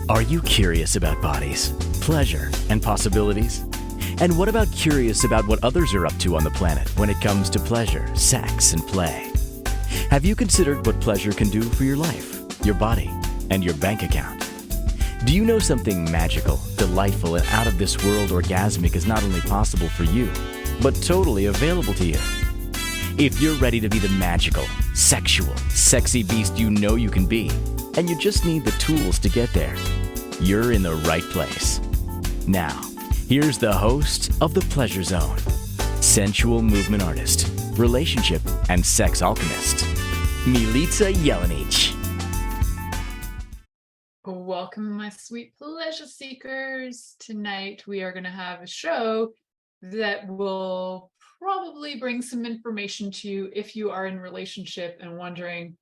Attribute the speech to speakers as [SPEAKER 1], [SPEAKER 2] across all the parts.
[SPEAKER 1] Are you curious about bodies, pleasure, and possibilities? And what about curious about what others are up to on the planet when it comes to pleasure, sex, and play? Have you considered what pleasure can do for your life, your body, and your bank account? Do you know something magical, delightful, and out of this world orgasmic is not only possible for you, but totally available to you? If you're ready to be the magical, sexual, sexy beast you know you can be, and you just need the tools to get there, you're in the right place. Now, here's the host of The Pleasure Zone, sensual movement artist, relationship and sex alchemist, Milica Jelenic.
[SPEAKER 2] Welcome, my sweet pleasure seekers. Tonight we are going to have a show that will probably bring some information to you if you are in a relationship and wondering,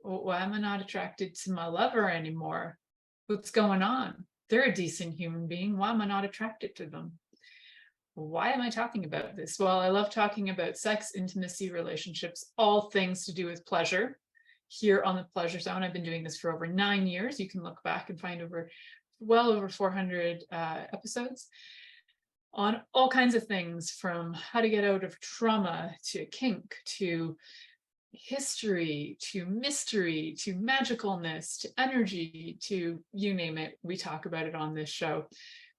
[SPEAKER 2] why am I not attracted to my lover anymore? What's going on? They're a decent human being. Why am I not attracted to them? Why am I talking about this? Well, I love talking about sex, intimacy, relationships, all things to do with pleasure here on the Pleasure Zone. I've been doing this for over 9 years. You can look back and find well over 400 episodes on all kinds of things, from how to get out of trauma to kink to history to mystery to magicalness to energy to you name it. We talk about it on this show.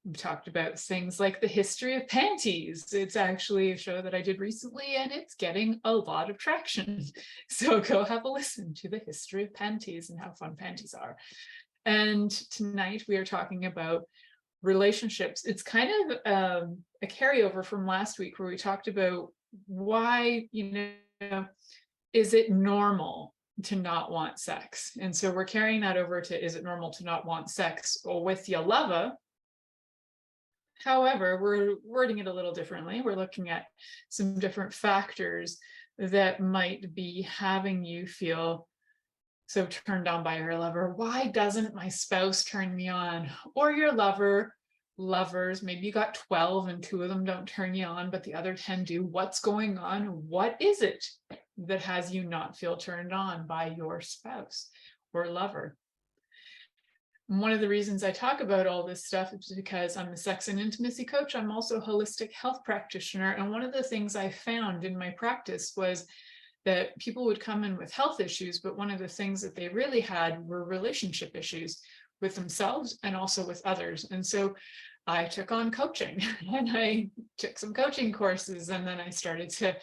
[SPEAKER 2] We talked about things like the history of panties. It's actually a show that I did recently and it's getting a lot of traction. So go have a listen to the history of panties and how fun panties are. And tonight we are talking about relationships. It's kind of a carryover from last week where we talked about why, is it normal to not want sex? And so we're carrying that over to, is it normal to not want sex with your lover? However, we're wording it a little differently. We're looking at some different factors that might be having you feel so turned on by your lover. Why doesn't my spouse turn me on? Or your lovers, maybe you got 12 and 2 of them don't turn you on, but the other 10 do. What's going on? What is it that has you not feel turned on by your spouse or lover? And one of the reasons I talk about all this stuff is because I'm a sex and intimacy coach. I'm also a holistic health practitioner. And one of the things I found in my practice was that people would come in with health issues, but one of the things that they really had were relationship issues with themselves and also with others. And so I took on coaching and I took some coaching courses, and then I started to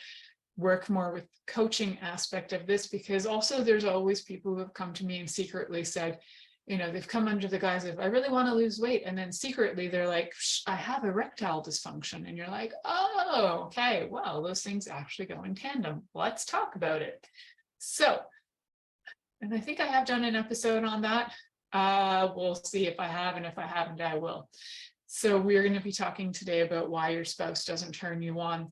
[SPEAKER 2] work more with coaching aspect of this, because also there's always people who have come to me and secretly said, they've come under the guise of, I really want to lose weight. And then secretly they're like, I have erectile dysfunction. And you're like, oh, okay, well, those things actually go in tandem. Let's talk about it. So, and I think I have done an episode on that. We'll see if I have, and if I haven't, I will. So we're going to be talking today about why your spouse doesn't turn you on.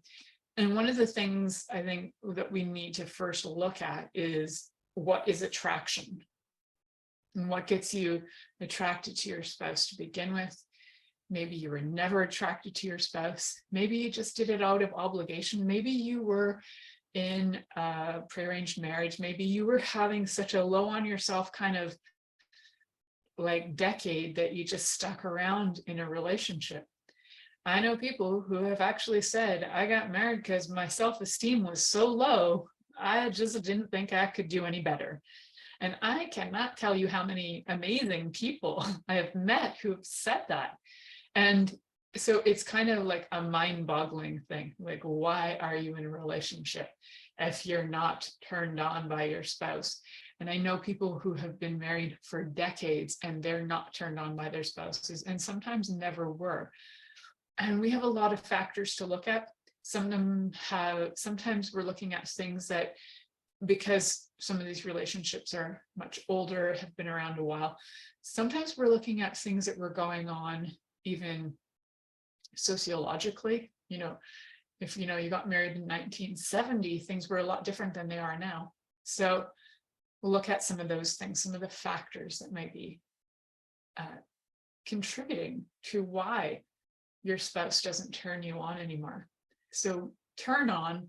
[SPEAKER 2] And one of the things I think that we need to first look at is, what is attraction? And what gets you attracted to your spouse to begin with? Maybe you were never attracted to your spouse. Maybe you just did it out of obligation. Maybe you were in a prearranged marriage. Maybe you were having such a low on yourself kind of like decade that you just stuck around in a relationship. I know people who have actually said, I got married because my self-esteem was so low, I just didn't think I could do any better. And I cannot tell you how many amazing people I have met who have said that. And so it's kind of like a mind-boggling thing. Like, why are you in a relationship if you're not turned on by your spouse? And I know people who have been married for decades and they're not turned on by their spouses, and sometimes never were. And we have a lot of factors to look at. Sometimes we're looking at things that, because some of these relationships are much older, have been around a while, sometimes we're looking at things that were going on even sociologically. If you got married in 1970, things were a lot different than they are now. So we'll look at some of those things, some of the factors that might be contributing to why your spouse doesn't turn you on anymore. So turn on,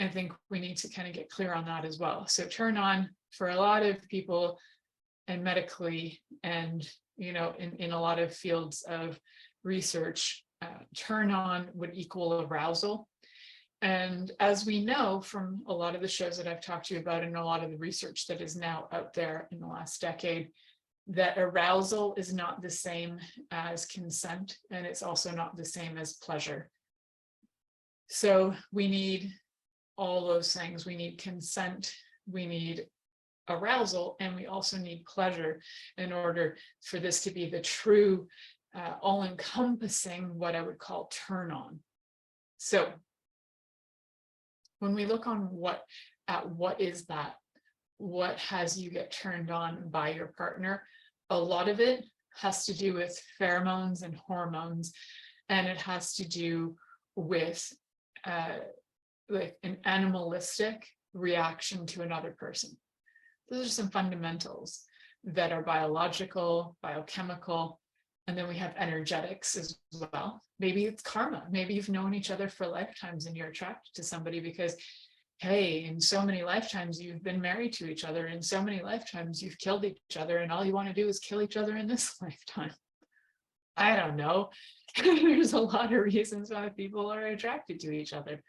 [SPEAKER 2] I think we need to kind of get clear on that as well. So turn on, for a lot of people, and medically, and in a lot of fields of research, turn on would equal arousal. And as we know from a lot of the shows that I've talked to you about and a lot of the research that is now out there in the last decade, that arousal is not the same as consent, and it's also not the same as pleasure. So we need all those things. We need consent, we need arousal, and we also need pleasure in order for this to be the true, all-encompassing, what I would call turn on. So when we look on what is that, what has you get turned on by your partner, a lot of it has to do with pheromones and hormones, and it has to do with like an animalistic reaction to another person. Those are some fundamentals that are biological, biochemical, and then we have energetics as well. Maybe it's karma. Maybe you've known each other for lifetimes and you're attracted to somebody because, hey, in so many lifetimes you've been married to each other, in so many lifetimes you've killed each other, and all you want to do is kill each other in this lifetime. I don't know. There's a lot of reasons why people are attracted to each other.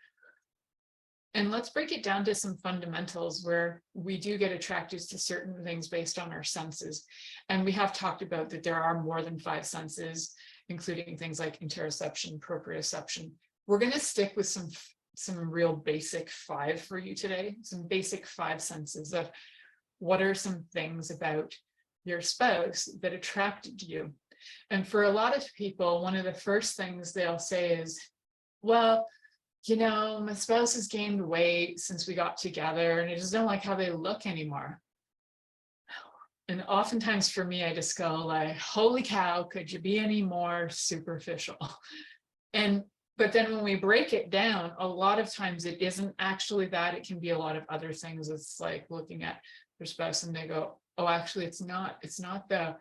[SPEAKER 2] And let's break it down to some fundamentals where we do get attracted to certain things based on our senses. And we have talked about that there are more than 5 senses, including things like interoception, proprioception. We're going to stick with some real basic 5 for you today, some basic 5 senses of what are some things about your spouse that attracted you. And for a lot of people, one of the first things they'll say is, well, my spouse has gained weight since we got together and I just don't like how they look anymore. And oftentimes for me, I just go like, holy cow, could you be any more superficial? But then when we break it down, a lot of times it isn't actually that. It can be a lot of other things. It's like looking at their spouse and they go, oh, actually, it's not that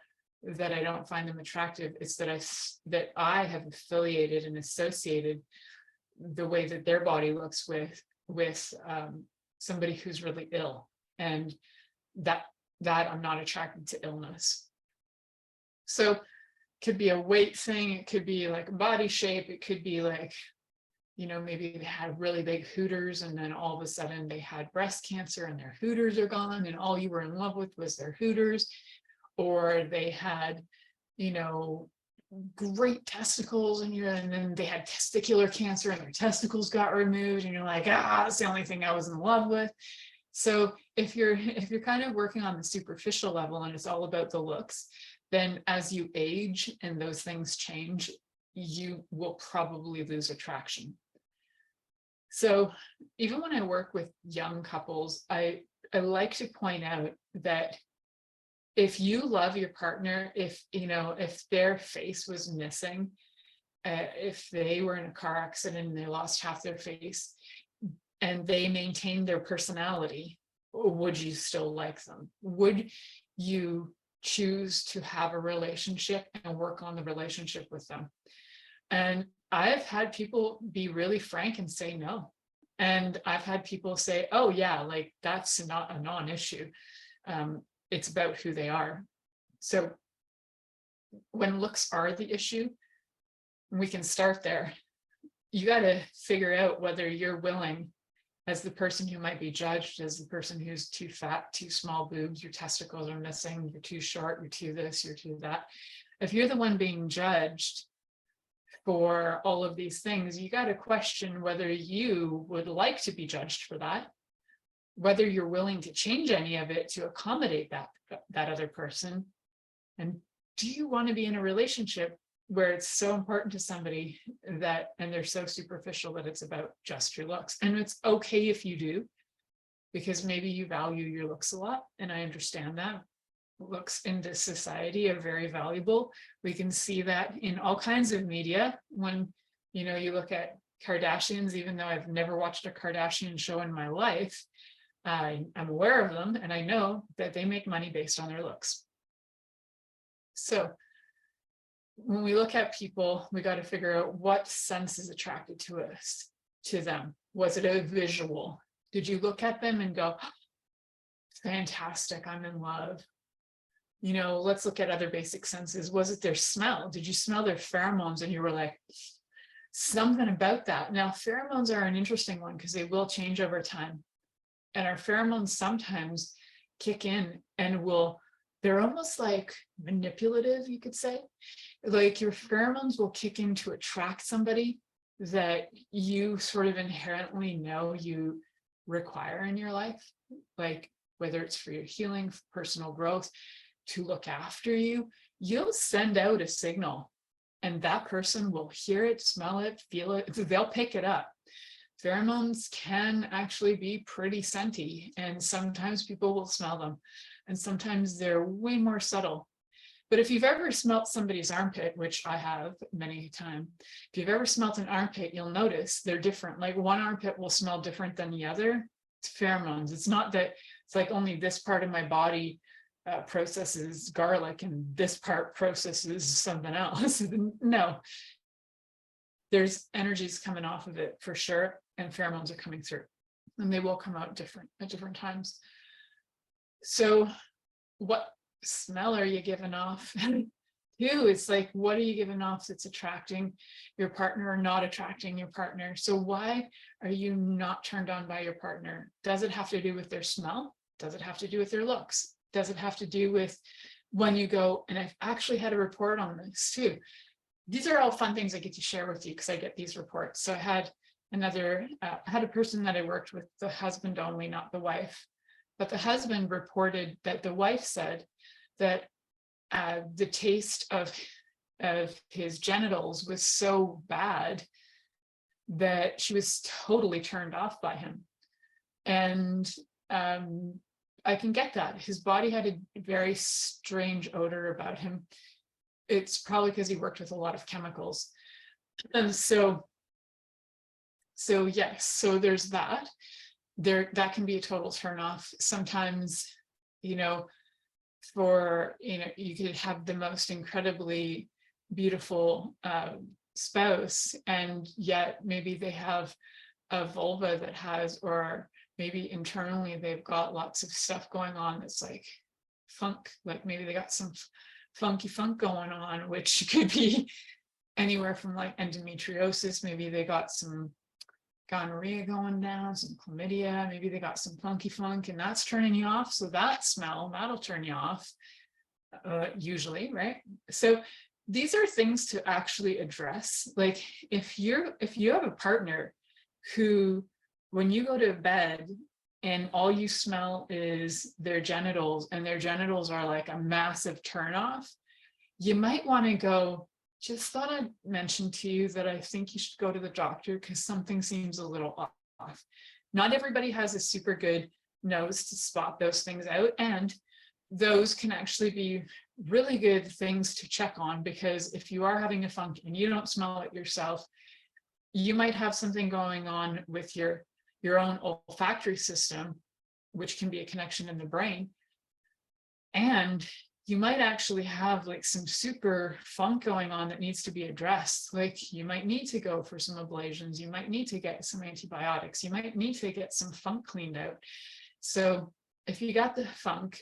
[SPEAKER 2] I don't find them attractive. It's that I have affiliated and associated the way that their body looks with somebody who's really ill, and that I'm not attracted to illness. So it could be a weight thing, it could be like a body shape, it could be like, maybe they had really big hooters and then all of a sudden they had breast cancer and their hooters are gone and all you were in love with was their hooters, or they had, great testicles and then they had testicular cancer and their testicles got removed and you're like, that's the only thing I was in love with. So if you're kind of working on the superficial level and it's all about the looks, then as you age and those things change, you will probably lose attraction. So even when I work with young couples, I like to point out that if you love your partner, if their face was missing, if they were in a car accident and they lost half their face and they maintained their personality, would you still like them? Would you choose to have a relationship and work on the relationship with them? And I've had people be really frank and say no. And I've had people say, oh yeah, like that's not a non-issue. It's about who they are. So when looks are the issue, we can start there. You got to figure out whether you're willing, as the person who might be judged, as the person who's too fat, too small boobs, your testicles are missing, you're too short, you're too this, you're too that. If you're the one being judged for all of these things, you got to question whether you would like to be judged for that, whether you're willing to change any of it to accommodate that other person. And do you want to be in a relationship where it's so important to somebody and they're so superficial that it's about just your looks? And it's okay if you do, because maybe you value your looks a lot. And I understand that. Looks in this society are very valuable. We can see that in all kinds of media. When, you look at Kardashians, even though I've never watched a Kardashian show in my life, I'm aware of them and I know that they make money based on their looks. So when we look at people, we got to figure out what sense is attracted to them. Was it a visual? Did you look at them and go, fantastic, I'm in love? let's look at other basic senses. Was it their smell? Did you smell their pheromones and you were like, something about that? Now, pheromones are an interesting one because they will change over time. And our pheromones sometimes kick in and they're almost like manipulative, you could say. Like your pheromones will kick in to attract somebody that you sort of inherently know you require in your life, like whether it's for your healing, personal growth, to look after you, you'll send out a signal and that person will hear it, smell it, feel it, they'll pick it up. Pheromones can actually be pretty scenty, and sometimes people will smell them, and sometimes they're way more subtle. But if you've ever smelt somebody's armpit, which I have many times, if you've ever smelt an armpit, you'll notice they're different. Like one armpit will smell different than the other. It's pheromones. It's not that it's like only this part of my body processes garlic and this part processes something else. No, there's energies coming off of it for sure, and pheromones are coming through, and they will come out different at different times. So what smell are you giving off? Two, it's like, what are you giving off that's attracting your partner or not attracting your partner? So why are you not turned on by your partner? Does it have to do with their smell? Does it have to do with their looks? Does it have to do with when you go, and I've actually had a report on this too. These are all fun things I get to share with you because I get these reports. So I had a person that I worked with, the husband only, not the wife. But the husband reported that the wife said that the taste of his genitals was so bad that she was totally turned off by him. And I can get that. His body had a very strange odor about him. It's probably because he worked with a lot of chemicals. And so yes, so there's that. That can be a total turnoff. Sometimes, you could have the most incredibly beautiful spouse, and yet maybe they have a vulva that has, or maybe internally they've got lots of stuff going on that's like funk, like maybe they got some funky funk going on, which could be anywhere from like endometriosis, maybe they got some gonorrhea going down, some chlamydia, maybe they got some funky funk, and that's turning you off. So that smell, that'll turn you off, usually, right? So these are things to actually address. Like if you have a partner who, when you go to bed and all you smell is their genitals, and their genitals are like a massive turnoff, you might want to go, just thought I'd mention to you that I think you should go to the doctor because something seems a little off. Not everybody has a super good nose to spot those things out, and those can actually be really good things to check on, because if you are having a funk and you don't smell it yourself, you might have something going on with your own olfactory system, which can be a connection in the brain. And you might actually have like some super funk going on that needs to be addressed. Like you might need to go for some ablations. You might need to get some antibiotics. You might need to get some funk cleaned out. So if you got the funk,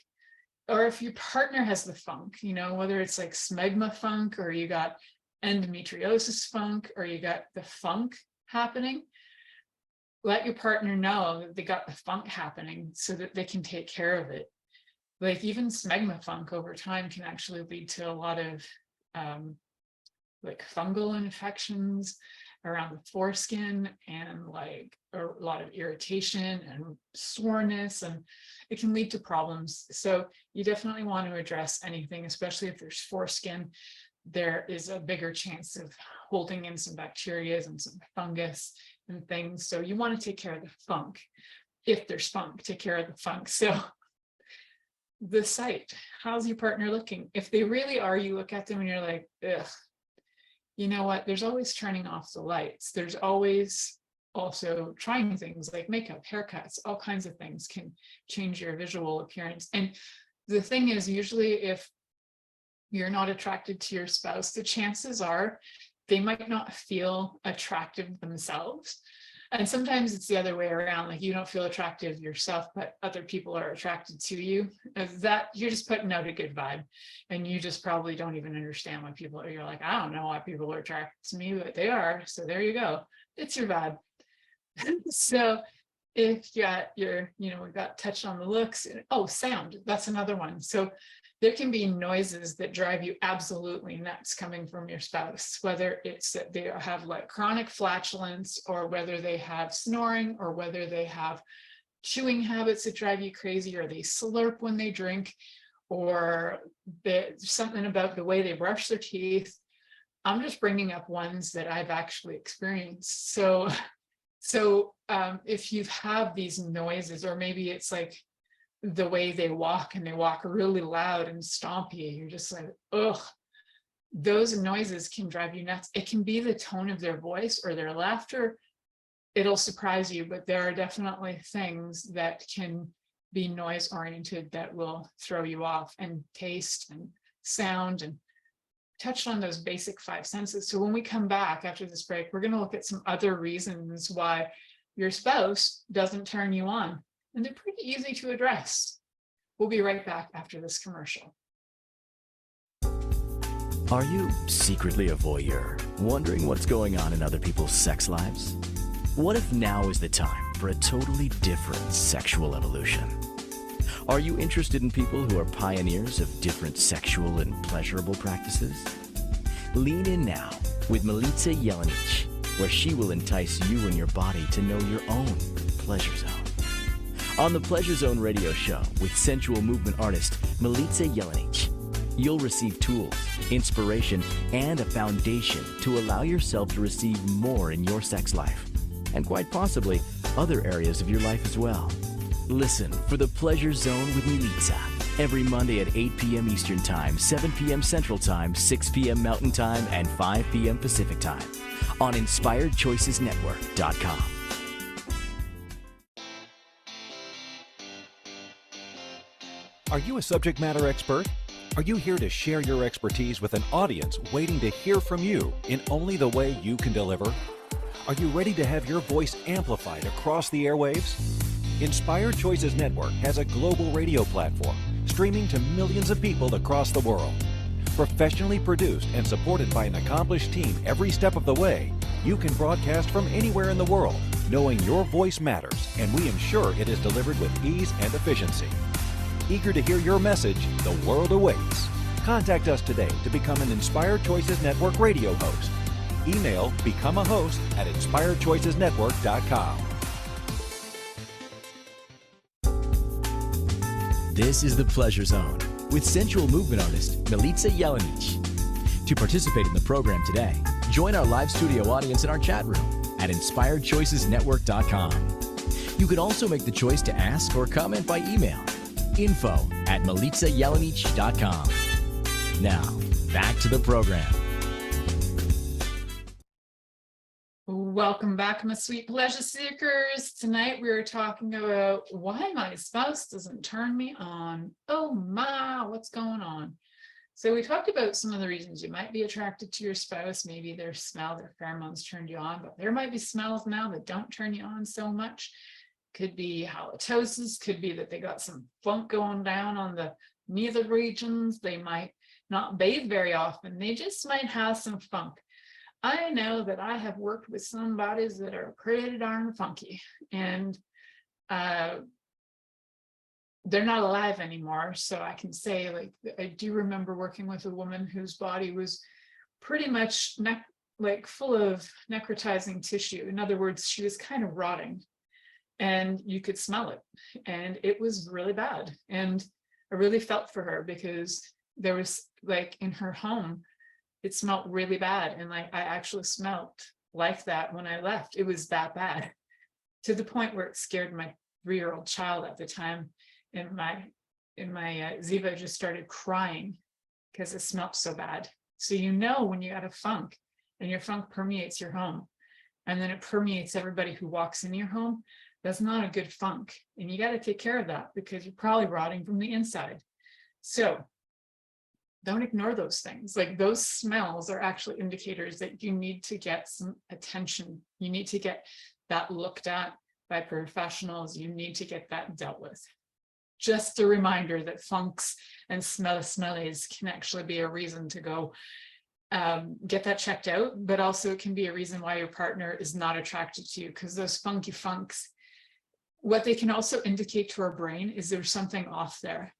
[SPEAKER 2] or if your partner has the funk, whether it's like smegma funk, or you got endometriosis funk, or you got the funk happening, let your partner know that they got the funk happening so that they can take care of it. Like even smegma funk over time can actually lead to a lot of like fungal infections around the foreskin, and like a lot of irritation and soreness, and it can lead to problems. So you definitely want to address anything, especially if there's foreskin. There is a bigger chance of holding in some bacteria and some fungus and things. So you want to take care of the funk. If there's funk, take care of the funk. So the sight, how's your partner looking? If they really are, you look at them and you're like, ugh, you know what? There's always turning off the lights. There's always also trying things like makeup, haircuts, all kinds of things can change your visual appearance. And the thing is, usually if you're not attracted to your spouse, the chances are they might not feel attractive themselves. And sometimes it's the other way around, like you don't feel attractive yourself, but other people are attracted to you. That you're just putting out a good vibe, and you just probably don't even understand why people are, you're like, I don't know why people are attracted to me, but they are. So there you go. It's your vibe. So if you got your, we got touched on the looks. Oh, sound, that's another one. So there can be noises that drive you absolutely nuts coming from your spouse, whether it's that they have like chronic flatulence, or whether they have snoring, or whether they have chewing habits that drive you crazy, or they slurp when they drink, or something about the way they brush their teeth. I'm just bringing up ones that I've actually experienced. So if you have these noises, or maybe it's like the way they walk, and they walk really loud and stompy, you're just like, ugh, those noises can drive you nuts. It can be the tone of their voice or their laughter. It'll surprise you, but there are definitely things that can be noise oriented that will throw you off, and taste and sound, and touched on those basic 5 senses. So when we come back after this break, we're going to look at some other reasons why your spouse doesn't turn you on. And they're pretty easy to address. We'll be right back after this commercial.
[SPEAKER 1] Are you secretly a voyeur, wondering what's going on in other people's sex lives? What if now is the time for a totally different sexual evolution? Are you interested in people who are pioneers of different sexual and pleasurable practices? Lean in now with Milica Jelenic, where she will entice you and your body to know your own pleasure zone. On the Pleasure Zone radio show with sensual movement artist Milica Jelenic, you'll receive tools, inspiration, and a foundation to allow yourself to receive more in your sex life, and quite possibly other areas of your life as well. Listen for the Pleasure Zone with Milica every Monday at 8 p.m. Eastern Time, 7 p.m. Central Time, 6 p.m. Mountain Time, and 5 p.m. Pacific Time on InspiredChoicesNetwork.com.
[SPEAKER 3] Are you a subject matter expert? Are you here to share your expertise with an audience waiting to hear from you in only the way you can deliver? Are you ready to have your voice amplified across the airwaves? Inspired Choices Network has a global radio platform streaming to millions of people across the world. Professionally produced and supported by an accomplished team every step of the way, you can broadcast from anywhere in the world, knowing your voice matters, and we ensure it is delivered with ease and efficiency. Eager to hear your message, the world awaits. Contact us today to become an Inspired Choices Network radio host. Email become a host at inspiredchoicesnetwork.com.
[SPEAKER 1] This is the Pleasure Zone with sensual movement artist Milica Jelenic. To participate in the program today, join our live studio audience in our chat room at inspiredchoicesnetwork.com. You can also make the choice to ask or comment by email, info@milicajelenic.com. Now, back to the program.
[SPEAKER 2] Welcome back, my sweet pleasure seekers. Tonight we are talking about why my spouse doesn't turn me on. Oh my, what's going on? So we talked about some of the reasons you might be attracted to your spouse. Maybe their smell, their pheromones turned you on, but there might be smells now that don't turn you on so much. Could be halitosis, could be that they got some funk going down on the nether regions. They might not bathe very often. They just might have some funk. I know that I have worked with some bodies that are pretty darn funky, and they're not alive anymore. So I can say, like, I do remember working with a woman whose body was pretty much full of necrotizing tissue. In other words, she was kind of rotting, and you could smell it, and it was really bad. And I really felt for her, because there was, like, in her home, it smelled really bad. And like, I actually smelled like that when I left. It was that bad, to the point where it scared my 3-year-old child at the time. And my Ziva just started crying because it smelled so bad. So you know when you got a funk, and your funk permeates your home, and then it permeates everybody who walks in your home, that's not a good funk. And you got to take care of that, because you're probably rotting from the inside. So don't ignore those things. Like, those smells are actually indicators that you need to get some attention. You need to get that looked at by professionals, you need to get that dealt with. Just a reminder that funks and smellies can actually be a reason to go get that checked out, but also it can be a reason why your partner is not attracted to you, because those funky funks, what they can also indicate to our brain is there's something off there.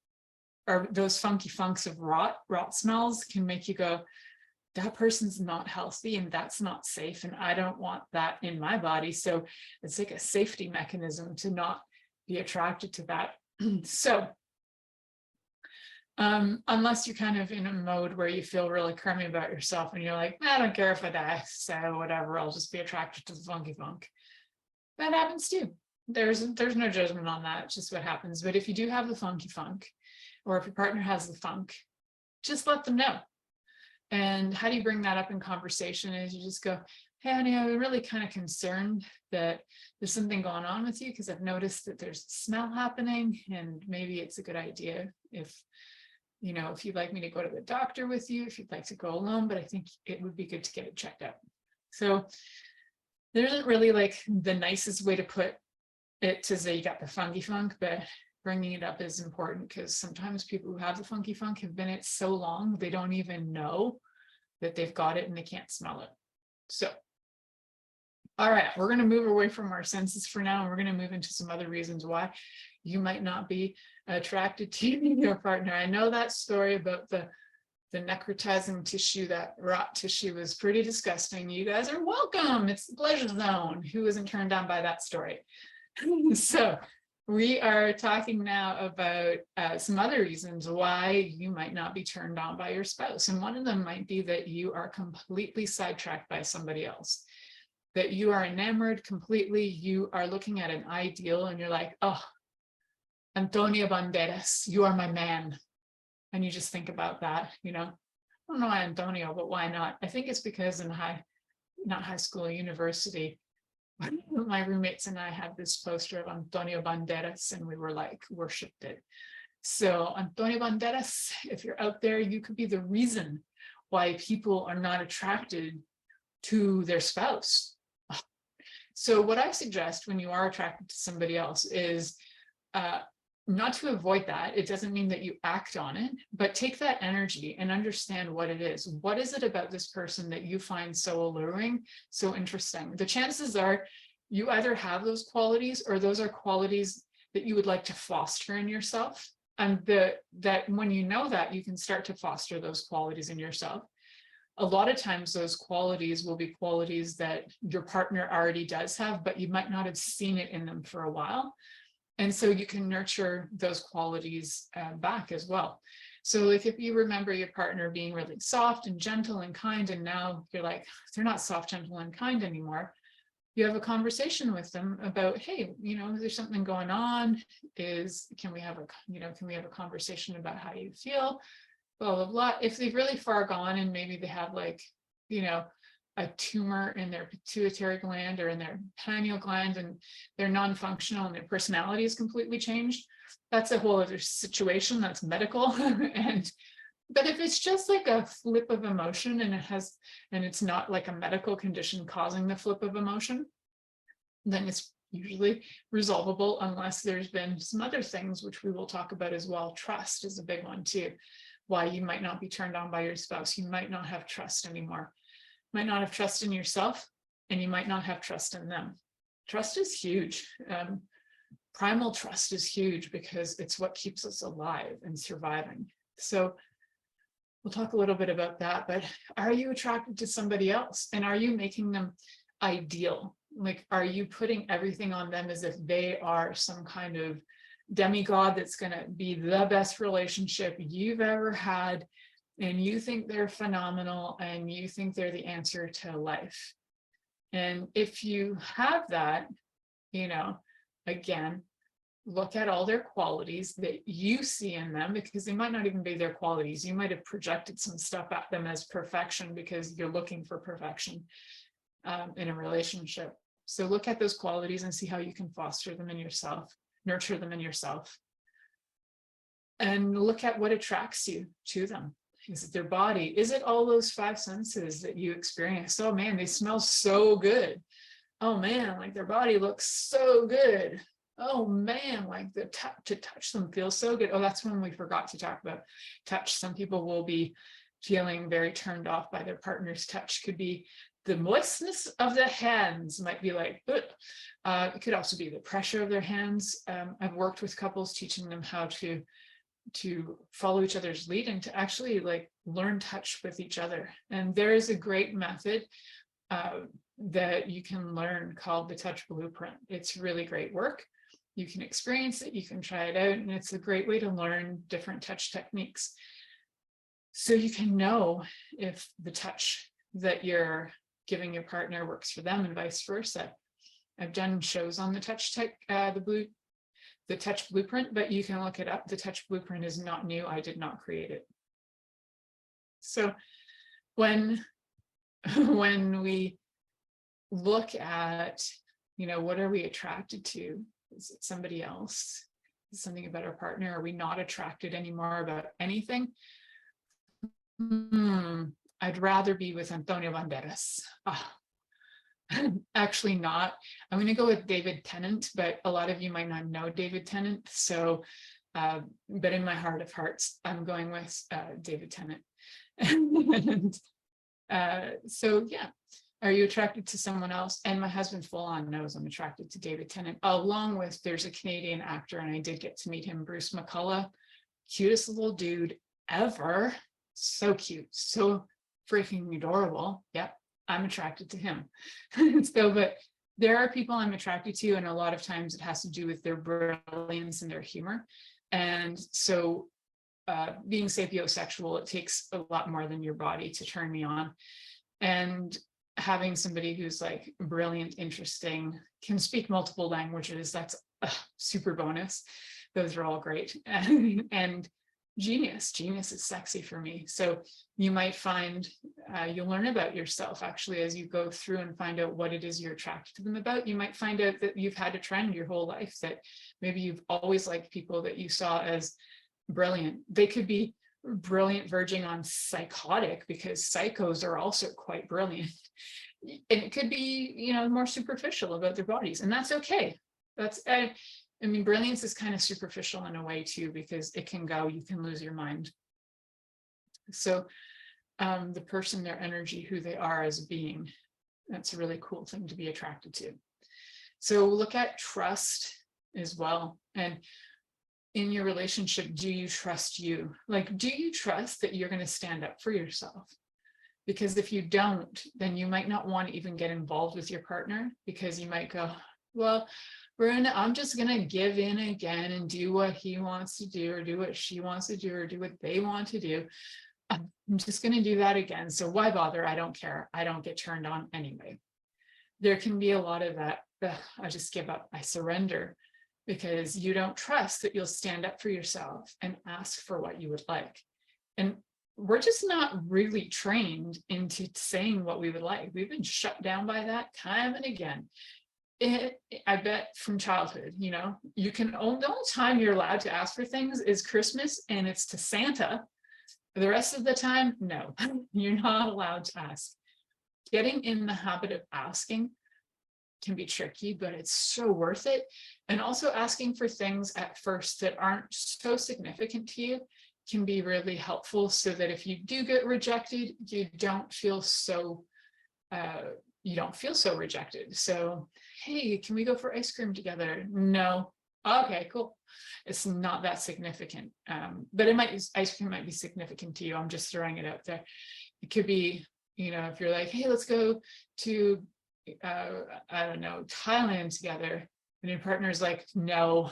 [SPEAKER 2] Or those funky funks of rot smells can make you go, that person's not healthy and that's not safe, and I don't want that in my body. So it's like a safety mechanism to not be attracted to that. So unless you're kind of in a mode where you feel really crummy about yourself and you're like, I don't care if I die, so whatever, I'll just be attracted to the funky funk. That happens too. There's no judgment on that. It's just what happens. But if you do have the funky funk, or if your partner has the funk, just let them know. And how do you bring that up in conversation is you just go, hey, honey, I'm really kind of concerned that there's something going on with you, because I've noticed that there's a smell happening, and maybe it's a good idea if you'd like me to go to the doctor with you, if you'd like to go alone, but I think it would be good to get it checked out. So there isn't really like the nicest way to put it to say you got the funky funk, but bringing it up is important, because sometimes people who have the funky funk have been it so long, they don't even know that they've got it and they can't smell it. So, all right, we're going to move away from our senses for now, and we're going to move into some other reasons why you might not be attracted to your partner. I know that story about the necrotizing tissue, that rot tissue, was pretty disgusting. You guys are welcome. It's the pleasure zone. Who isn't turned on by that story? So we are talking now about some other reasons why you might not be turned on by your spouse. And one of them might be that you are completely sidetracked by somebody else, that you are enamored completely. You are looking at an ideal and you're like, oh, Antonio Banderas, you are my man. And you just think about that, I don't know why Antonio, but why not? I think it's because in university, my roommates and I had this poster of Antonio Banderas, and we were like, worshipped it. So Antonio Banderas, if you're out there, you could be the reason why people are not attracted to their spouse. So what I suggest when you are attracted to somebody else is not to avoid that. It doesn't mean that you act on it, but take that energy and understand what it is. What is it about this person that you find so alluring, so interesting? The chances are you either have those qualities, or those are qualities that you would like to foster in yourself. And that when you know that, you can start to foster those qualities in yourself. A lot of times those qualities will be qualities that your partner already does have, but you might not have seen it in them for a while. And so you can nurture those qualities back as well. So like if you remember your partner being really soft and gentle and kind, and now you're like, they're not soft, gentle, and kind anymore, you have a conversation with them about, hey, is there something going on? Can we have a conversation about how you feel? Blah, blah, blah. If they've really far gone and maybe they have a tumor in their pituitary gland or in their pineal gland, and they're non-functional and their personality is completely changed, that's a whole other situation. That's medical. But if it's just like a flip of emotion and it's not like a medical condition causing the flip of emotion, then it's usually resolvable, unless there's been some other things which we will talk about as well. Trust is a big one too. Why you might not be turned on by your spouse. You might not have trust anymore. Might not have trust in yourself, and you might not have trust in them. Trust is huge. Primal trust is huge, because it's what keeps us alive and surviving. So we'll talk a little bit about that, but are you attracted to somebody else? And are you making them ideal? Like, are you putting everything on them as if they are some kind of demigod that's going to be the best relationship you've ever had? And you think they're phenomenal, and you think they're the answer to life. And if you have that, again, look at all their qualities that you see in them, because they might not even be their qualities. You might have projected some stuff at them as perfection because you're looking for perfection in a relationship. So look at those qualities and see how you can foster them in yourself, nurture them in yourself. And look at what attracts you to them. Is it their body? Is it all those five senses that you experience? Oh man, they smell so good. oh man, like their body looks so good. Oh man, like to touch them feels so good. Oh, that's when we forgot to talk about touch. Some people will be feeling very turned off by their partner's touch. Could be the moistness of the hands, might be like, it could also be the pressure of their hands. I've worked with couples teaching them how to follow each other's lead and to actually like learn touch with each other. And there is a great method that you can learn called the Touch Blueprint. It's really great work. You can experience it, you can try it out, and it's a great way to learn different touch techniques. So you can know if the touch that you're giving your partner works for them and vice versa. I've done shows on the touch tech, the Touch Blueprint, but you can look it up. The Touch Blueprint is not new. I did not create it. So when we look at, what are we attracted to? Is it somebody else? Is it something about our partner? Are we not attracted anymore about anything? I'd rather be with Antonio Banderas. Actually not. I'm going to go with David Tennant, but a lot of you might not know David Tennant. So, but in my heart of hearts, I'm going with David Tennant. And so, yeah. Are you attracted to someone else? And my husband full on knows I'm attracted to David Tennant, along with there's a Canadian actor, and I did get to meet him, Bruce McCullough, cutest little dude ever. So cute, so freaking adorable. Yep, I'm attracted to him. So, but there are people I'm attracted to, and a lot of times it has to do with their brilliance and their humor. And so being sapiosexual, it takes a lot more than your body to turn me on. And having somebody who's like brilliant, interesting, can speak multiple languages, that's a super bonus. Those are all great. And genius is sexy for me. So you might find you'll learn about yourself actually as you go through and find out what it is you're attracted to them about. You might find out that you've had a trend your whole life, that maybe you've always liked people that you saw as brilliant. They could be brilliant verging on psychotic, because psychos are also quite brilliant. And it could be, more superficial about their bodies, and that's okay. That's, I mean, brilliance is kind of superficial in a way too, because it can go, you can lose your mind. So the person, their energy, who they are as a being, that's a really cool thing to be attracted to. So look at trust as well. And in your relationship, do you trust you? Like, do you trust that you're going to stand up for yourself? Because if you don't, then you might not want to even get involved with your partner, because you might go, well, I'm just going to give in again and do what he wants to do, or do what she wants to do, or do what they want to do. I'm just going to do that again. So why bother? I don't care. I don't get turned on anyway. There can be a lot of that. I just give up. I surrender. Because you don't trust that you'll stand up for yourself and ask for what you would like. And we're just not really trained into saying what we would like. We've been shut down by that time and again. I bet from childhood, you can the only time you're allowed to ask for things is Christmas, and it's to Santa. The rest of the time, no, you're not allowed to ask. Getting in the habit of asking can be tricky, but it's so worth it. And also asking for things at first that aren't so significant to you can be really helpful, so that if you do get rejected, you don't feel so rejected. So, hey, can we go for ice cream together? No. Okay, cool. It's not that significant. But ice cream might be significant to you. I'm just throwing it out there. It could be, if you're like, hey, let's go to I don't know, Thailand together, and your partner's like, no,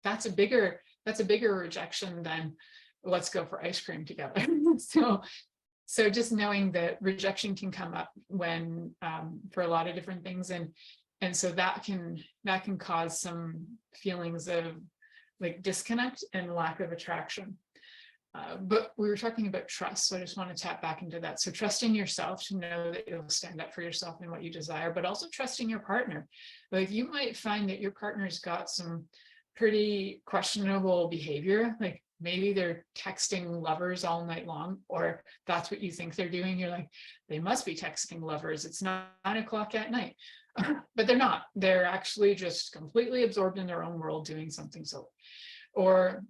[SPEAKER 2] that's a bigger rejection than let's go for ice cream together. So just knowing that rejection can come up when for a lot of different things, and so that can cause some feelings of like disconnect and lack of attraction. But we were talking about trust, so I just want to tap back into that. So trusting yourself to know that you'll stand up for yourself and what you desire, but also trusting your partner. Like, you might find that your partner's got some pretty questionable behavior. Like, maybe they're texting lovers all night long, or that's what you think they're doing. You're like, they must be texting lovers. It's 9 o'clock at night. But they're not. They're actually just completely absorbed in their own world doing something silly. Or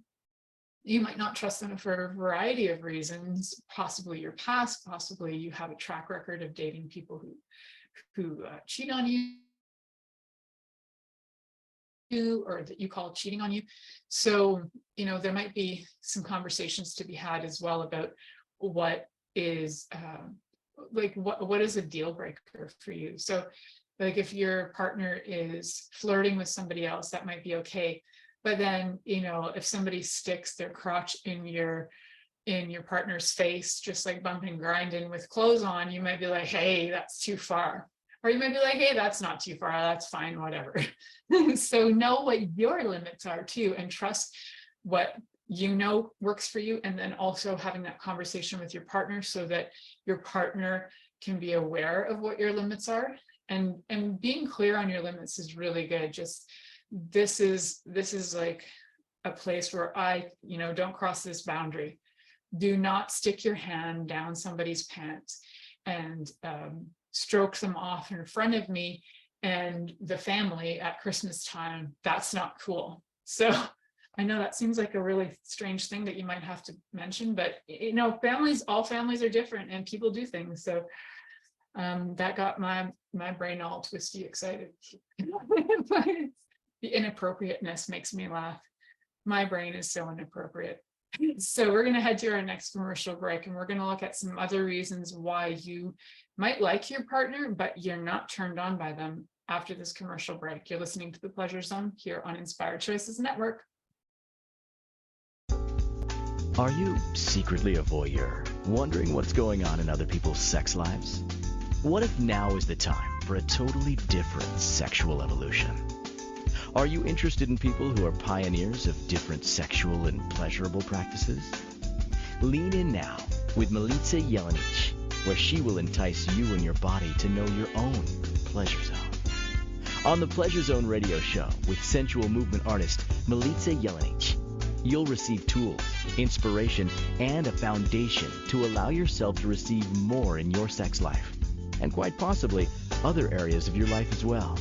[SPEAKER 2] you might not trust them for a variety of reasons, possibly your past, possibly you have a track record of dating people who cheat on you, or that you call cheating on you. So, there might be some conversations to be had as well about what is what is a deal breaker for you. So like if your partner is flirting with somebody else, that might be okay. But then, if somebody sticks their crotch in your partner's face, just like bumping, grinding with clothes on, you might be like, hey, that's too far. Or you might be like, hey, that's not too far, that's fine, whatever. So know what your limits are too, and trust what works for you. And then also having that conversation with your partner so that your partner can be aware of what your limits are. And being clear on your limits is really good. Just this is like a place where don't cross this boundary. Do not stick your hand down somebody's pants and stroke them off in front of me and the family at Christmas time. That's not cool. So I know that seems like a really strange thing that you might have to mention, but all families are different and people do things. So that got my brain all twisty excited. But the inappropriateness makes me laugh. My brain is so inappropriate. So we're going to head to our next commercial break, and we're going to look at some other reasons why you might like your partner, but you're not turned on by them after this commercial break. You're listening to The Pleasure Zone here on Inspired Choices Network.
[SPEAKER 1] Are you secretly a voyeur, wondering what's going on in other people's sex lives? What if now is the time for a totally different sexual evolution? Are you interested in people who are pioneers of different sexual and pleasurable practices? Lean in now with Milica Jelenic, where she will entice you and your body to know your own pleasure zone. On the Pleasure Zone radio show with sensual movement artist Milica Jelenic, you'll receive tools, inspiration, and a foundation to allow yourself to receive more in your sex life, and quite possibly other areas of your life as well.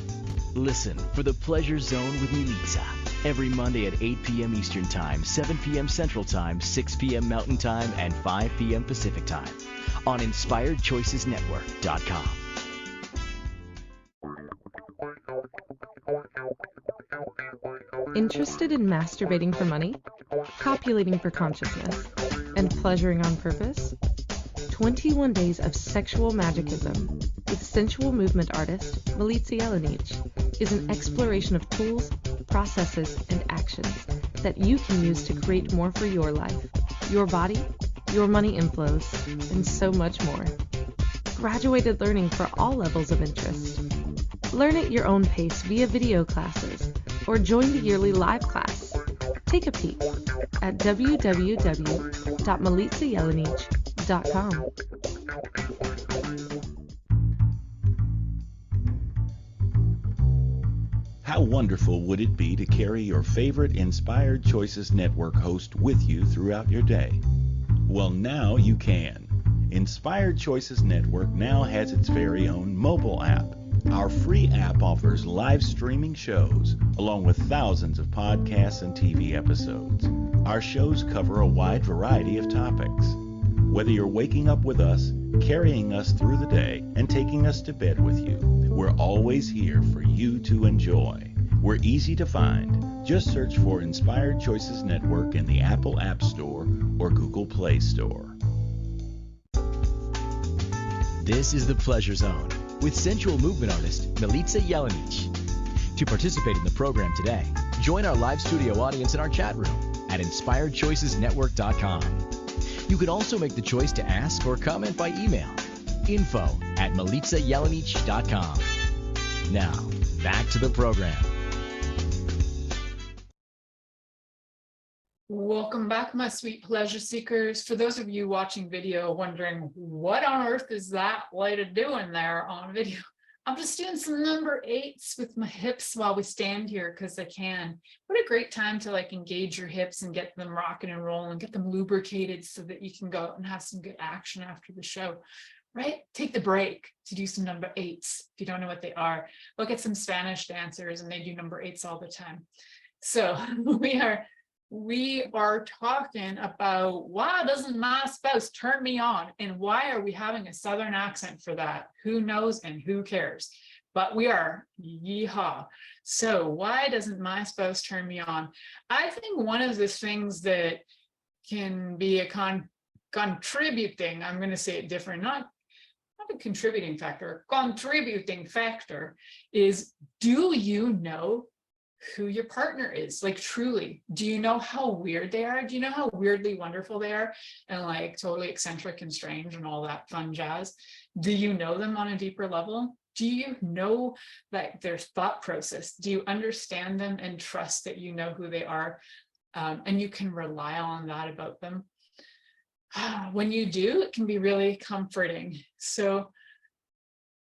[SPEAKER 1] Listen for The Pleasure Zone with Milica every Monday at 8 p.m. Eastern Time, 7 p.m. Central Time, 6 p.m. Mountain Time, and 5 p.m. Pacific Time on InspiredChoicesNetwork.com.
[SPEAKER 4] Interested in masturbating for money, copulating for consciousness, and pleasuring on purpose? 21 Days of Sexual Magicism with sensual movement artist Milica Jelenic is an exploration of tools, processes, and actions that you can use to create more for your life, your body, your money inflows, and so much more. Graduated learning for all levels of interest. Learn at your own pace via video classes or join the yearly live class. Take a peek at www.milicajelenic.com.
[SPEAKER 5] How wonderful would it be to carry your favorite Inspired Choices Network host with you throughout your day? Well, now you can. Inspired Choices Network now has its very own mobile app. Our free app offers live streaming shows, along with thousands of podcasts and TV episodes. Our shows cover a wide variety of topics. Whether you're waking up with us, carrying us through the day, and taking us to bed with you, we're always here for you to enjoy. We're easy to find. Just search for Inspired Choices Network in the Apple App Store or Google Play Store.
[SPEAKER 1] This is The Pleasure Zone with sensual movement artist Milica Jelenic. To participate in the program today, join our live studio audience in our chat room at InspiredChoicesNetwork.com. You can also make the choice to ask or comment by email, info@milicajelenic.com. Now, back to the program.
[SPEAKER 2] Welcome back, my sweet pleasure seekers. For those of you watching video wondering what on earth is that lady doing there on video, I'm just doing some number 8s with my hips while we stand here because I can. What a great time to like engage your hips and get them rocking and rolling, get them lubricated so that you can go out and have some good action after the show, right? Take the break to do some number 8s. If you don't know what they are, look at some Spanish dancers and they do number 8s all the time. So we are talking about why doesn't my spouse turn me on, and why are we having a Southern accent for that? Who knows and who cares? But we are, yeehaw. So why doesn't my spouse turn me on? I think one of the things that can be a contributing, I'm going to say it different, not a contributing factor, contributing factor is, do you know who your partner is? Like, truly, do you know how weird they are? Do you know how weirdly wonderful they are and like totally eccentric and strange and all that fun jazz? Do you know them on a deeper level? Do you know like their thought process? Do you understand them and trust that you know who they are, and you can rely on that about them? When you do, it can be really comforting. So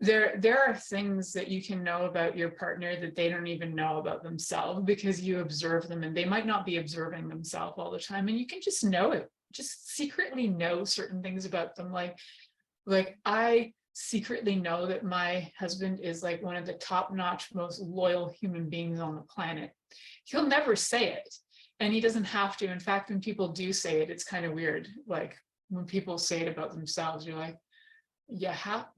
[SPEAKER 2] there are things that you can know about your partner that they don't even know about themselves, because you observe them and they might not be observing themselves all the time, and you can just know it, just secretly know certain things about them. Like I secretly know that my husband is like one of the top-notch, most loyal human beings on the planet. He'll never say it, and he doesn't have to. In fact, when people do say it, it's kind of weird. Like when people say it about themselves, you're like,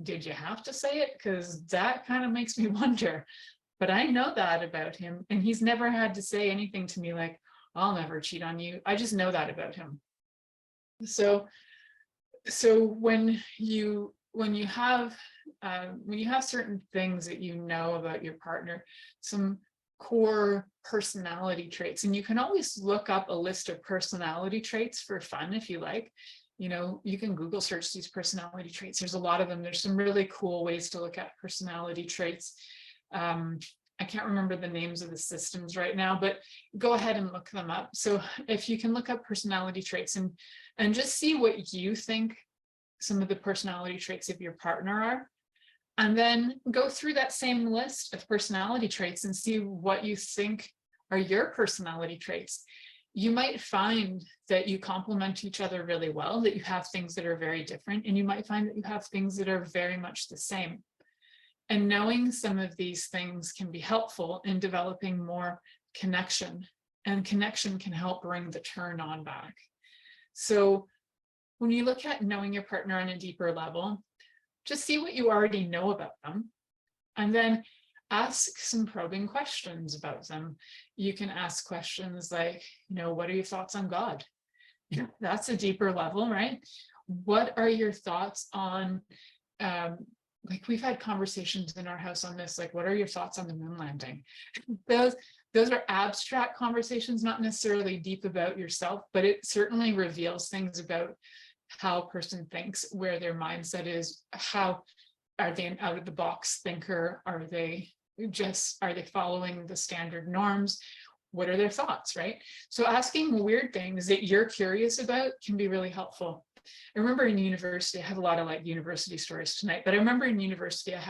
[SPEAKER 2] did you have to say it? Because that kind of makes me wonder. But I know that about him, and he's never had to say anything to me like, I'll never cheat on you. I just know that about him. So when you have certain things that you know about your partner, some core personality traits, and you can always look up a list of personality traits for fun if you like. You know, you can Google search these personality traits. There's a lot of them. There's some really cool ways to look at personality traits. I can't remember the names of the systems right now, but go ahead and look them up. So if you can look up personality traits and just see what you think some of the personality traits of your partner are, and then go through that same list of personality traits and see what you think are your personality traits. You might find that you complement each other really well, that you have things that are very different, and you might find that you have things that are very much the same. And knowing some of these things can be helpful in developing more connection, and connection can help bring the turn on back. So when you look at knowing your partner on a deeper level, just see what you already know about them, and then ask some probing questions about them. You can ask questions like, what are your thoughts on God? That's a deeper level, right? What are your thoughts on, like we've had conversations in our house on this, like, what are your thoughts on the moon landing? Those are abstract conversations, not necessarily deep about yourself, but it certainly reveals things about how a person thinks, where their mindset is, how are they an out of the box thinker? Are they following the standard norms? What are their thoughts, right? So asking weird things that you're curious about can be really helpful. I remember in university, I have a lot of like university stories tonight, but I remember in university, I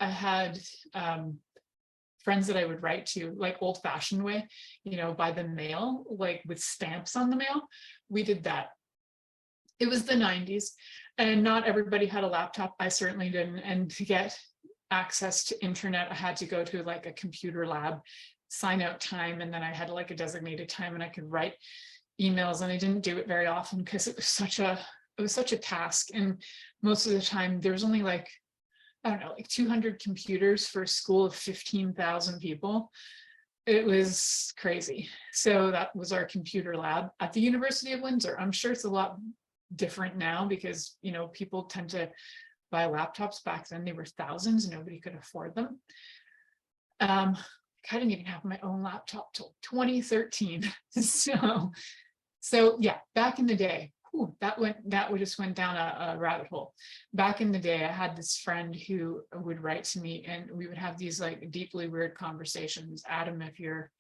[SPEAKER 2] had friends that I would write to like old fashioned way, by the mail, like with stamps on the mail. We did that. It was the 90s and not everybody had a laptop. I certainly didn't. And to get access to internet, I had to go to like a computer lab, sign out time, and then I had like a designated time and I could write emails, and I didn't do it very often because it was such a task. And most of the time there was only like 200 computers for a school of 15,000 people. It was crazy. So that was our computer lab at the University of Windsor. I'm sure it's a lot different now because people tend to buy laptops. Back then they were thousands, nobody could afford them. I didn't even have my own laptop till 2013. So yeah, back in the day, that just went down a rabbit hole. Back in the day, I had this friend who would write to me and we would have these like deeply weird conversations. Adam, if you're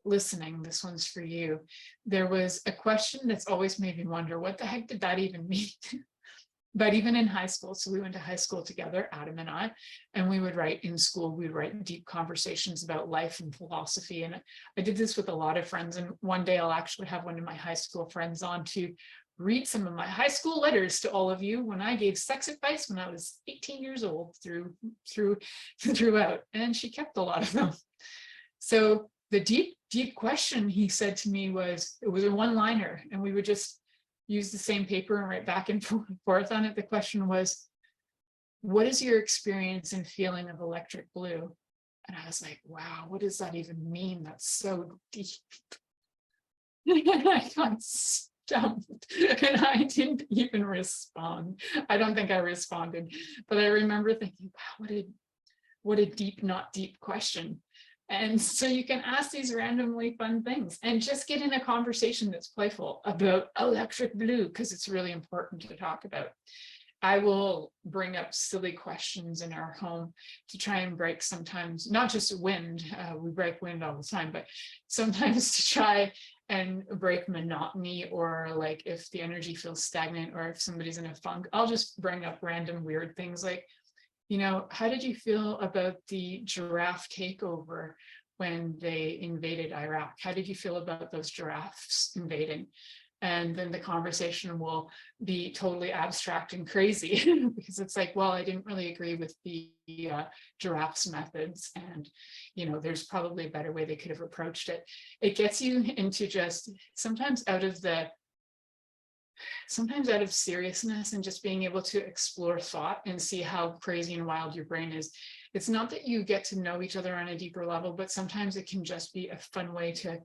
[SPEAKER 2] listening, this one's for you. There was a question that's always made me wonder, what the heck did that even mean? But even in high school, so we went to high school together, Adam and I, and we would write in school, we would write deep conversations about life and philosophy. And I did this with a lot of friends. And one day I'll actually have one of my high school friends on to read some of my high school letters to all of you when I gave sex advice when I was 18 years old throughout. And she kept a lot of them. So the deep question he said to me was, it was a one-liner, and we would just use the same paper and write back and forth on it. The question was, what is your experience and feeling of electric blue? And I was like, wow, what does that even mean? That's so deep. And I got stumped and I didn't even respond. I don't think I responded, but I remember thinking, wow, what a deep, not deep question. And so you can ask these randomly fun things and just get in a conversation that's playful about electric blue, because it's really important to talk about. I will bring up silly questions in our home to try and break sometimes, not just wind, we break wind all the time, but sometimes to try and break monotony, or like if the energy feels stagnant or if somebody's in a funk, I'll just bring up random weird things like, you know, how did you feel about the giraffe takeover when they invaded Iraq? How did you feel about those giraffes invading? And then the conversation will be totally abstract and crazy because it's like, well, I didn't really agree with the giraffes' methods. And, you know, there's probably a better way they could have approached it. It gets you into just sometimes out of seriousness and just being able to explore thought and see how crazy and wild your brain is. It's not that you get to know each other on a deeper level, but sometimes it can just be a fun way to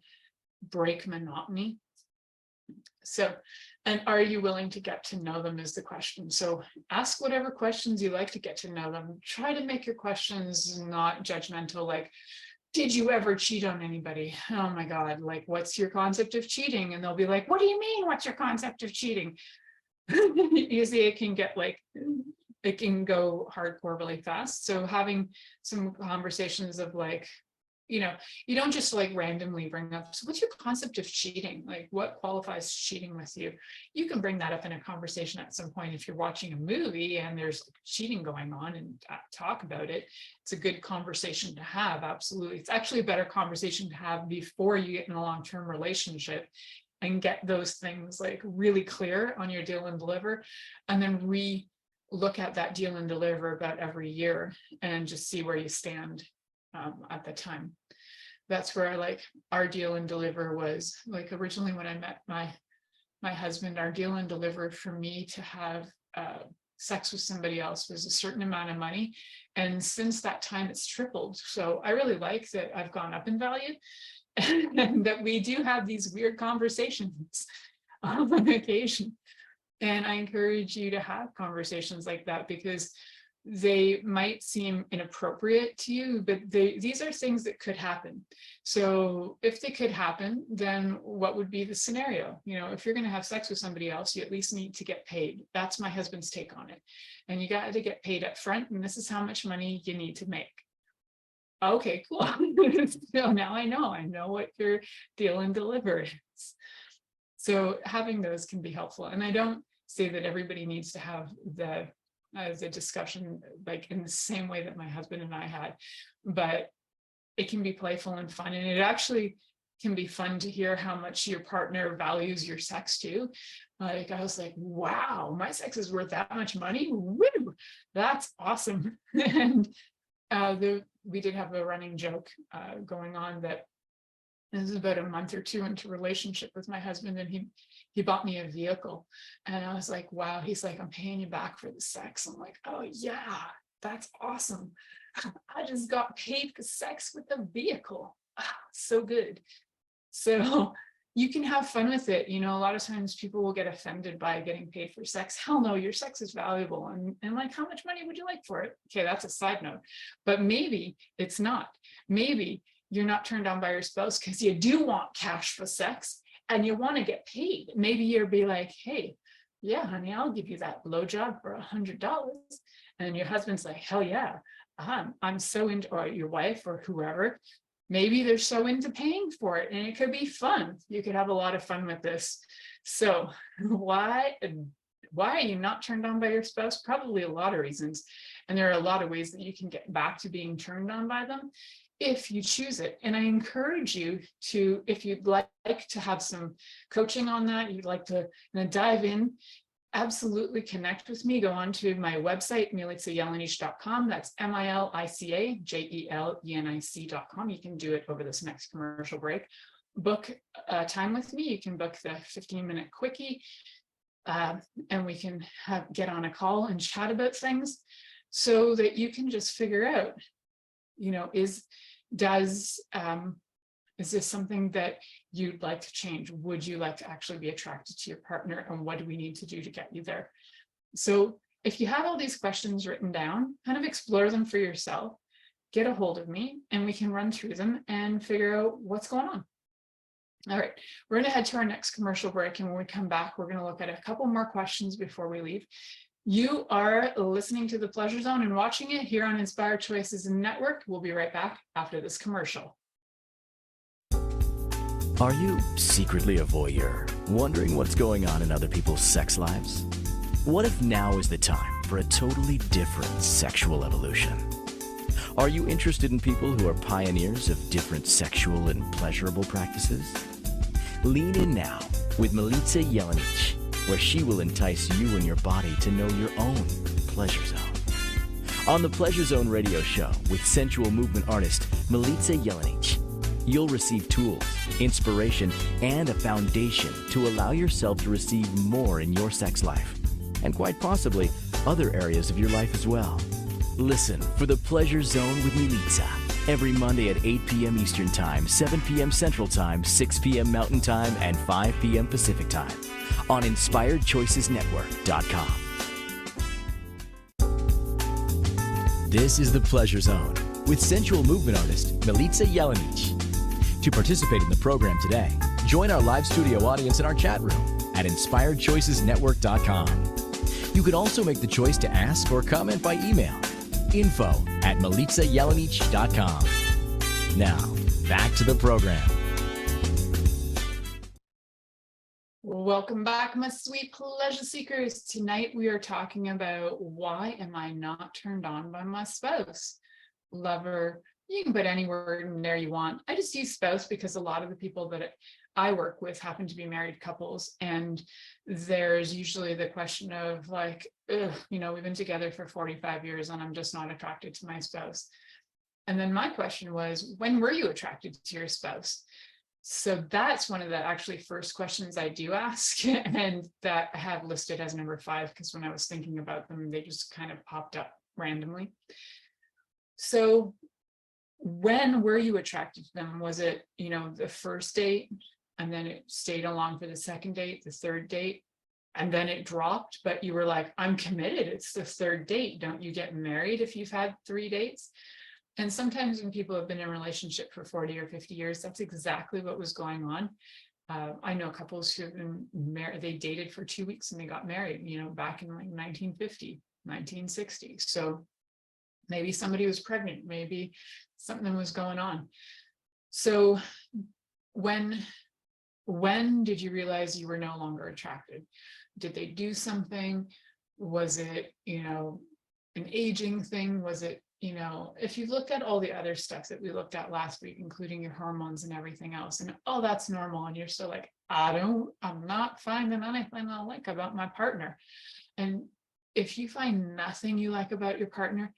[SPEAKER 2] break monotony. So, and are you willing to get to know them is the question. So ask whatever questions you like to get to know them. Try to make your questions not judgmental, like, did you ever cheat on anybody? Oh my God, like, what's your concept of cheating? And they'll be like, what do you mean, what's your concept of cheating? Usually it can get like, it can go hardcore really fast. So having some conversations of like, you know, you don't just like randomly bring up, so what's your concept of cheating? Like, what qualifies cheating with you? You can bring that up in a conversation at some point. If you're watching a movie and there's cheating going on and talk about it, it's a good conversation to have. Absolutely. It's actually a better conversation to have before you get in a long-term relationship and get those things like really clear on your deal and deliver, and then look at that deal and deliver about every year and just see where you stand at the time. That's where like our deal and deliver was like, originally when I met my husband, our deal and deliver for me to have sex with somebody else was a certain amount of money, and since that time it's tripled. So I really like that I've gone up in value and that we do have these weird conversations on occasion. And I encourage you to have conversations like that, because they might seem inappropriate to you, but these are things that could happen. So if they could happen, then what would be the scenario? You know, if you're going to have sex with somebody else, you at least need to get paid. That's my husband's take on it. And you got to get paid up front, and this is how much money you need to make. Okay, cool. So now I know what your deal and deliver is. So having those can be helpful. And I don't say that everybody needs to have the discussion like in the same way that my husband and I had, but it can be playful and fun. And it actually can be fun to hear how much your partner values your sex too. Like I was like, wow, my sex is worth that much money. Woo, that's awesome. And we did have a running joke going on that this is about a month or two into relationship with my husband, and he bought me a vehicle, and I was like, wow. He's like, I'm paying you back for the sex. I'm like, oh yeah, that's awesome. I just got paid for sex with a vehicle. So good. So you can have fun with it. You know, a lot of times people will get offended by getting paid for sex. Hell no, your sex is valuable. And like, how much money would you like for it? Okay, that's a side note. But maybe it's not. Maybe you're not turned on by your spouse because you do want cash for sex and you want to get paid. Maybe you'll be like, hey, yeah, honey, I'll give you that blowjob for $100. And your husband's like, hell yeah, I'm so into, or your wife or whoever, maybe they're so into paying for it, and it could be fun. You could have a lot of fun with this. So why why are you not turned on by your spouse? Probably a lot of reasons. And there are a lot of ways that you can get back to being turned on by them if you choose it. And I encourage you to, if you'd like to have some coaching on that, you'd like to dive in, absolutely connect with me. Go on to my website, milicajelenic.com. That's MILICAJELENIC.com. You can do it over this next commercial break. Book time with me. You can book the 15-minute quickie, and we can get on a call and chat about things so that you can just figure out, is this something that you'd like to change? Would you like to actually be attracted to your partner? And what do we need to do to get you there? So if you have all these questions written down, kind of explore them for yourself, get a hold of me, and we can run through them and figure out what's going on. All right, we're going to head to our next commercial break. And when we come back, we're going to look at a couple more questions before we leave. You are listening to The Pleasure Zone and watching it here on Inspired Choices Network. We'll be right back after this commercial.
[SPEAKER 1] Are you secretly a voyeur, wondering what's going on in other people's sex lives? What if now is the time for a totally different sexual evolution? Are you interested in people who are pioneers of different sexual and pleasurable practices? Lean in now with Milica Jelenic, where she will entice you and your body to know your own pleasure zone. On the Pleasure Zone radio show with sensual movement artist Milica Jelenic, you'll receive tools, inspiration, and a foundation to allow yourself to receive more in your sex life, and quite possibly other areas of your life as well. Listen for The Pleasure Zone with Milica every Monday at 8 p.m. Eastern Time, 7 p.m. Central Time, 6 p.m. Mountain Time, and 5 p.m. Pacific Time on InspiredChoicesNetwork.com. This is The Pleasure Zone with sensual movement artist Milica Jelenic. To participate in the program today, join our live studio audience in our chat room at InspiredChoicesNetwork.com. You can also make the choice to ask or comment by email, info@milicajelenic.com. Now, back to the program.
[SPEAKER 2] Welcome back, my sweet pleasure seekers. Tonight we are talking about why am I not turned on by my spouse, lover. You can put any word in there you want. I just use spouse because a lot of the people that I work with happen to be married couples, and there's usually the question of like, we've been together for 45 years and I'm just not attracted to my spouse. And then my question was, when were you attracted to your spouse? So that's one of the actually first questions I do ask, and that I have listed as number 5, because when I was thinking about them, they just kind of popped up randomly. So when were you attracted to them? Was it, the first date, and then it stayed along for the second date, the third date, and then it dropped, but you were like, I'm committed, it's the third date. Don't you get married if you've had 3 dates? And sometimes when people have been in a relationship for 40 or 50 years, that's exactly what was going on. I know couples who have been married, they dated for 2 weeks and they got married, back in like 1950, 1960. So maybe somebody was pregnant, maybe something was going on. So when did you realize you were no longer attracted? Did they do something? Was it, an aging thing? Was it, if you've looked at all the other stuff that we looked at last week, including your hormones and everything else, and that's normal, and you're still like, I'm not finding anything I like about my partner. And if you find nothing you like about your partner,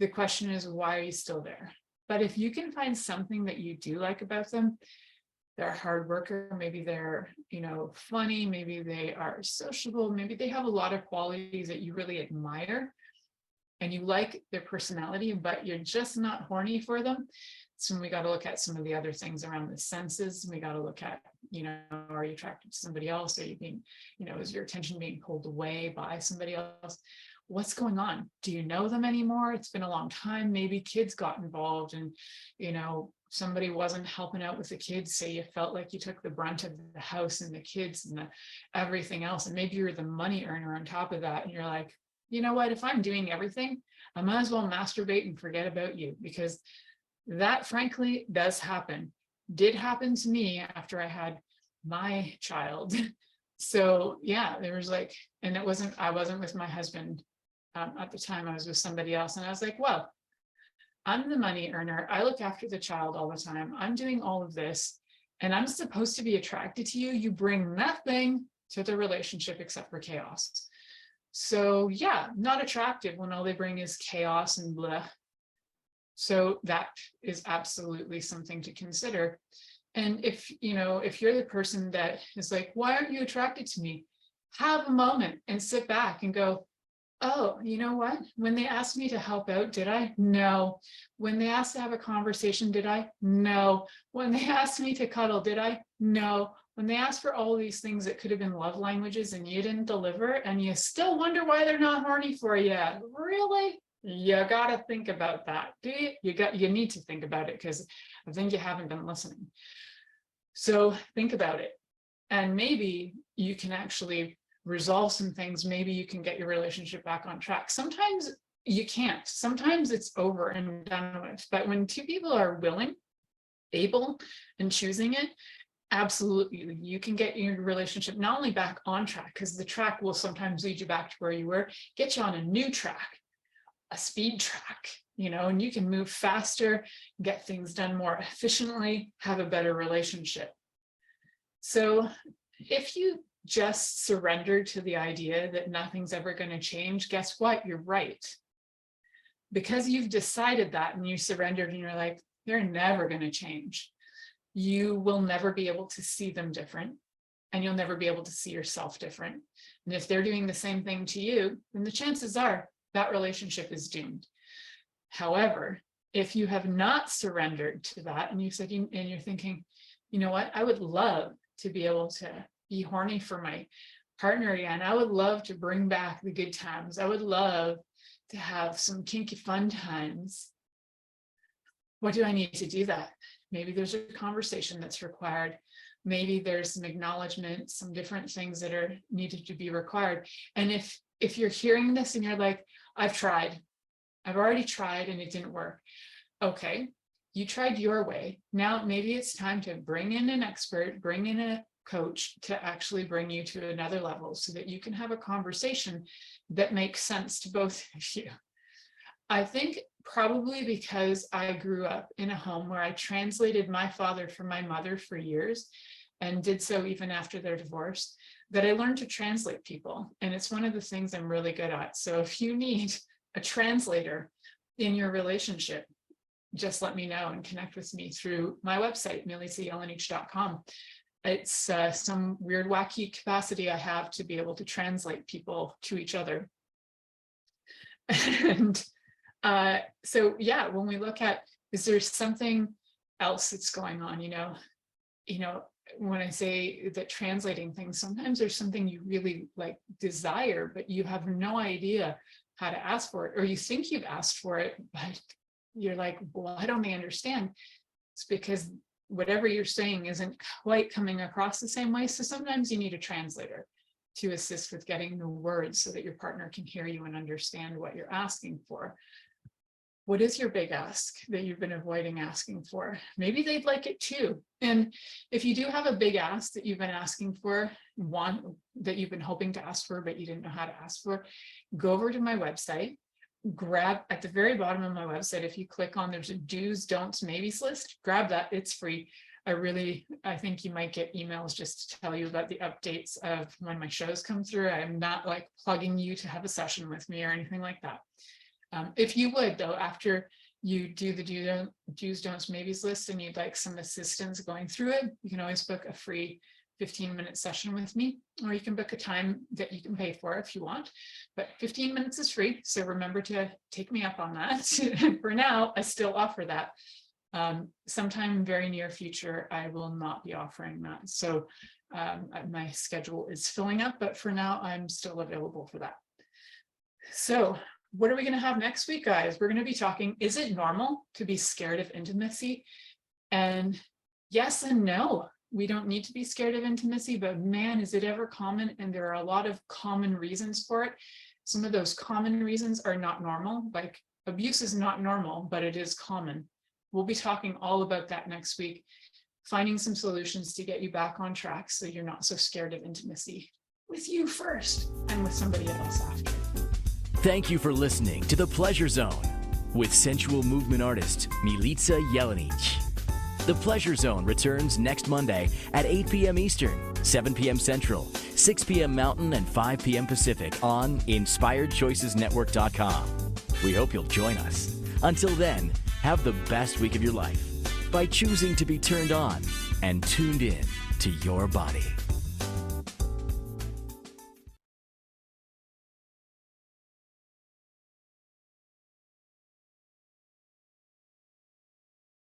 [SPEAKER 2] the question is, why are you still there? But if you can find something that you do like about them, they're a hard worker, maybe they're, funny, maybe they are sociable, maybe they have a lot of qualities that you really admire, and you like their personality, but you're just not horny for them. So we got to look at some of the other things around the senses. We got to look at, are you attracted to somebody else? Are you being, is your attention being pulled away by somebody else? What's going on? Do you know them anymore? It's been a long time. Maybe kids got involved and, somebody wasn't helping out with the kids. Say you felt like you took the brunt of the house and the kids and everything else. And maybe you're the money earner on top of that. And you're like, you know what, if I'm doing everything, I might as well masturbate and forget about you, because that frankly does happen. Did happen to me after I had my child. So yeah, there was like, and I wasn't with my husband at the time. I was with somebody else, and I was like, well, I'm the money earner. I look after the child all the time. I'm doing all of this, and I'm supposed to be attracted to you. You bring nothing to the relationship except for chaos. So yeah, not attractive when all they bring is chaos and blah. So that is absolutely something to consider. And if you're the person that is like, why aren't you attracted to me? Have a moment and sit back and go, oh, you know what? When they asked me to help out, did I? No. When they asked to have a conversation, did I? No. When they asked me to cuddle, did I? No. When they asked for all these things that could have been love languages and you didn't deliver, and you still wonder why they're not horny for you. Really? You got to think about that. Do you? You need to think about it, because I think you haven't been listening. So think about it. And maybe you can actually resolve some things. Maybe you can get your relationship back on track. Sometimes you can't. Sometimes it's over and done with. But when two people are willing, able, and choosing it, absolutely, you can get your relationship not only back on track, because the track will sometimes lead you back to where you were, get you on a new track, a speed track, and you can move faster, get things done more efficiently, have a better relationship. So if you just surrender to the idea that nothing's ever going to change, guess what? You're right. Because you've decided that and you surrendered and you're like, they're never going to change. You will never be able to see them different, and you'll never be able to see yourself different. And if they're doing the same thing to you, then the chances are that relationship is doomed. However, if you have not surrendered to that and you said, and you're thinking, you know what, I would love to be able to be horny for my partner again. I would love to bring back the good times. I would love to have some kinky fun times. What do I need to do that? Maybe there's a conversation that's required. Maybe there's some acknowledgement, some different things that are needed to be required. And if you're hearing this and you're like, I've already tried and it didn't work. Okay, you tried your way. Now maybe it's time to bring in an expert, bring in a coach to actually bring you to another level so that you can have a conversation that makes sense to both of you. I think probably because I grew up in a home where I translated my father for my mother for years and did so even after their divorce, that I learned to translate people. And it's one of the things I'm really good at. So if you need a translator in your relationship, just let me know and connect with me through my website, milicajelenic.com. It's some weird, wacky capacity I have to be able to translate people to each other. And so, yeah, when we look at, is there something else that's going on, when I say that translating things, sometimes there's something you really like desire, but you have no idea how to ask for it, or you think you've asked for it, but you're like, well, I don't understand. It's because whatever you're saying isn't quite coming across the same way. So sometimes you need a translator to assist with getting the words so that your partner can hear you and understand what you're asking for. What is your big ask that you've been avoiding asking for? Maybe they'd like it too. And if you do have a big ask that you've been asking for, one that you've been hoping to ask for, but you didn't know how to ask for, go over to my website, grab at the very bottom of my website. If you click on, there's a do's, don'ts, maybes list, grab that. It's free. I think you might get emails just to tell you about the updates of when my shows come through. I'm not like plugging you to have a session with me or anything like that. If you would, though, after you do the do's, don'ts, maybes list and you'd like some assistance going through it, you can always book a free 15-minute session with me, or you can book a time that you can pay for if you want. But 15 minutes is free, so remember to take me up on that. For now, I still offer that. Sometime very near future, I will not be offering that. So my schedule is filling up, but for now, I'm still available for that. So what are we going to have next week, guys? We're going to be talking, is it normal to be scared of intimacy? And yes and no. We don't need to be scared of intimacy, but man, is it ever common? And there are a lot of common reasons for it. Some of those common reasons are not normal, like abuse is not normal, but it is common. We'll be talking all about that next week. finding some solutions to get you back on track so you're not so scared of intimacy with you first and with somebody else after.
[SPEAKER 1] Thank you for listening to The Pleasure Zone with sensual movement artist Milica Jelenic. The Pleasure Zone returns next Monday at 8 p.m. Eastern, 7 p.m. Central, 6 p.m. Mountain, and 5 p.m. Pacific on InspiredChoicesNetwork.com. We hope you'll join us. Until then, have the best week of your life by choosing to be turned on and tuned in to your body.